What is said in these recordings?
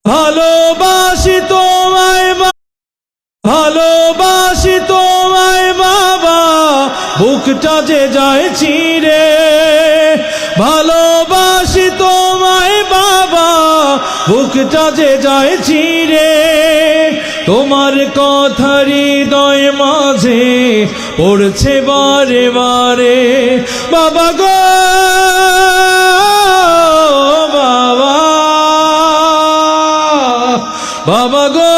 ভালোবাসি তোমায় ভালোবাসি তোমায় বাবা, বুকটা যে যায় চিরে। ভালোবাসি তোমায় বাবা, বুকটা যে যায় চিরে। তোমার কথা হৃদয় মাঝে পড়ছে বারে বারে। বাবা গো বাবা, বাবা গো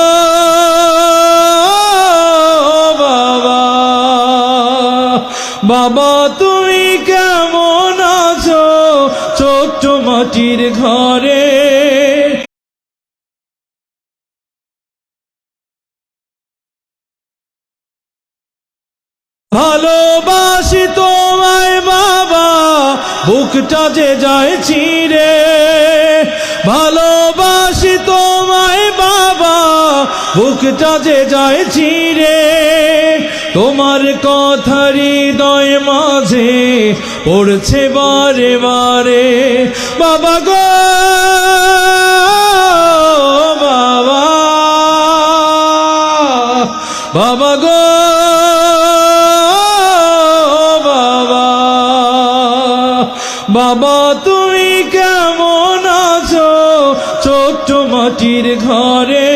বাবা, বাবা তুমি কেমন আছো ছোট্ট মাটির ঘরে? ভালোবাসি তোমায় বাবা, বুকটা যে যায় চিরে। ভালোবাসি তোমায় বাবা, বুকটা যে যায় চিরে। তোমার কথা হৃদয় মাঝে পড়ছে বারে বারে। বাবা গো বাবা, বাবা গো বাবা, বাবা তুমি কেমন আছো ছোট্ট মাটির ঘরে?